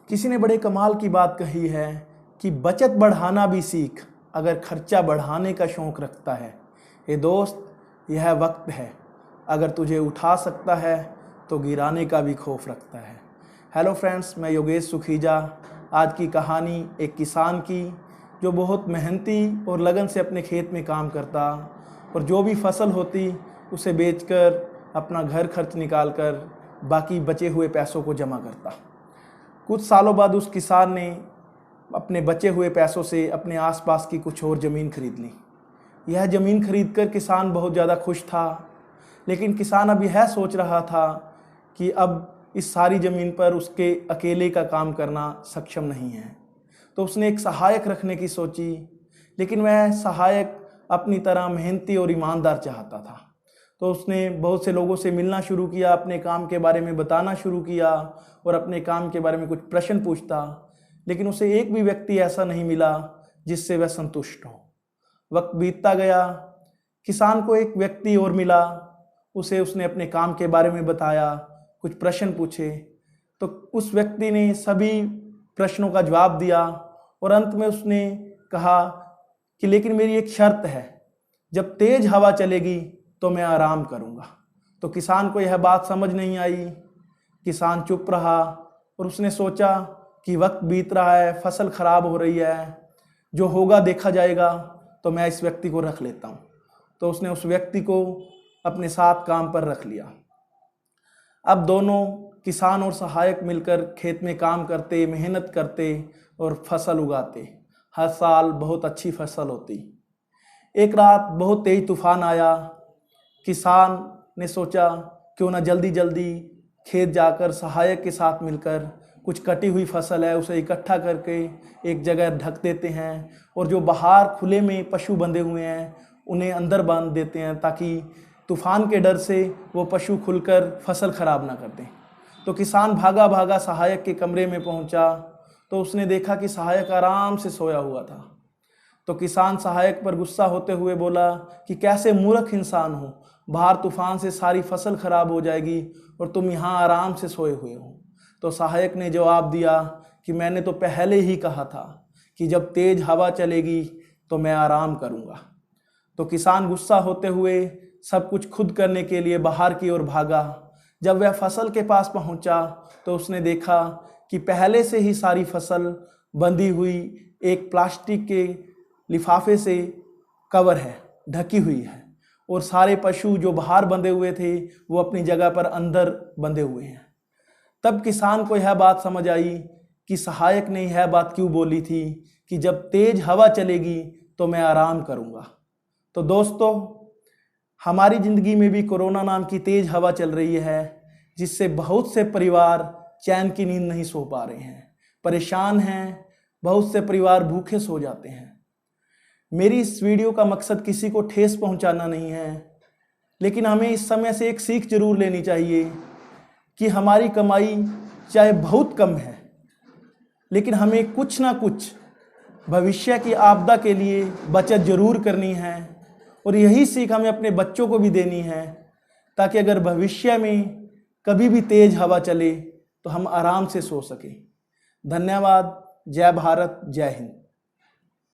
किसी ने बड़े कमाल की बात कही है कि बचत बढ़ाना भी सीख अगर खर्चा बढ़ाने का शौक़ रखता है। ये दोस्त, यह वक्त है, अगर तुझे उठा सकता है तो गिराने का भी खौफ रखता है। हेलो फ्रेंड्स, मैं योगेश सुखीजा। आज की कहानी एक किसान की जो बहुत मेहनती और लगन से अपने खेत में काम करता और जो भी फसल होती उसे बेचकर अपना घर खर्च निकाल कर बाकी बचे हुए पैसों को जमा करता। कुछ सालों बाद उस किसान ने अपने बचे हुए पैसों से अपने आसपास की कुछ और ज़मीन खरीद ली। यह ज़मीन खरीदकर किसान बहुत ज़्यादा खुश था, लेकिन किसान अब यह सोच रहा था कि अब इस सारी ज़मीन पर उसके अकेले का काम करना सक्षम नहीं है। तो उसने एक सहायक रखने की सोची, लेकिन वह सहायक अपनी तरह मेहनती और ईमानदार चाहता था। तो उसने बहुत से लोगों से मिलना शुरू किया, अपने काम के बारे में बताना शुरू किया और अपने काम के बारे में कुछ प्रश्न पूछता, लेकिन उसे एक भी व्यक्ति ऐसा नहीं मिला जिससे वह संतुष्ट हो। वक्त बीतता गया, किसान को एक व्यक्ति और मिला। उसने अपने काम के बारे में बताया, कुछ प्रश्न पूछे, तो उस व्यक्ति ने सभी प्रश्नों का जवाब दिया और अंत में उसने कहा कि लेकिन मेरी एक शर्त है, जब तेज हवा चलेगी तो मैं आराम करूंगा। तो किसान को यह बात समझ नहीं आई। किसान चुप रहा और उसने सोचा कि वक्त बीत रहा है, फसल खराब हो रही है, जो होगा देखा जाएगा, तो मैं इस व्यक्ति को रख लेता हूँ। तो उसने उस व्यक्ति को अपने साथ काम पर रख लिया। अब दोनों किसान और सहायक मिलकर खेत में काम करते, मेहनत करते और फसल उगाते। हर साल बहुत अच्छी फसल होती। एक रात बहुत तेज तूफान आया। किसान ने सोचा क्यों ना जल्दी जल्दी खेत जाकर सहायक के साथ मिलकर कुछ कटी हुई फसल है उसे इकट्ठा करके एक जगह ढक देते हैं और जो बाहर खुले में पशु बंधे हुए हैं उन्हें अंदर बांध देते हैं, ताकि तूफान के डर से वो पशु खुलकर फसल खराब ना कर दें। तो किसान भागा भागा सहायक के कमरे में पहुंचा तो उसने देखा कि सहायक आराम से सोया हुआ था। तो किसान सहायक पर गुस्सा होते हुए बोला कि कैसे मूर्ख इंसान हो, बाहर तूफान से सारी फसल खराब हो जाएगी और तुम यहाँ आराम से सोए हुए हो। तो सहायक ने जवाब दिया कि मैंने तो पहले ही कहा था कि जब तेज हवा चलेगी तो मैं आराम करूँगा। तो किसान गुस्सा होते हुए सब कुछ खुद करने के लिए बाहर की ओर भागा। जब वह फसल के पास पहुंचा तो उसने देखा कि पहले से ही सारी फसल बंधी हुई एक प्लास्टिक के लिफाफे से कवर है, ढकी हुई है, और सारे पशु जो बाहर बंधे हुए थे वो अपनी जगह पर अंदर बंधे हुए हैं। तब किसान को यह बात समझ आई कि सहायक ने यह बात क्यों बोली थी कि जब तेज हवा चलेगी तो मैं आराम करूंगा। तो दोस्तों, हमारी ज़िंदगी में भी कोरोना नाम की तेज हवा चल रही है, जिससे बहुत से परिवार चैन की नींद नहीं सो पा रहे हैं, परेशान हैं। बहुत से परिवार भूखे सो जाते हैं। मेरी इस वीडियो का मकसद किसी को ठेस पहुंचाना नहीं है, लेकिन हमें इस समय से एक सीख जरूर लेनी चाहिए कि हमारी कमाई चाहे बहुत कम है, लेकिन हमें कुछ ना कुछ भविष्य की आपदा के लिए बचत जरूर करनी है। और यही सीख हमें अपने बच्चों को भी देनी है, ताकि अगर भविष्य में कभी भी तेज हवा चले तो हम आराम से सो सकें। धन्यवाद। जय भारत, जय हिंद।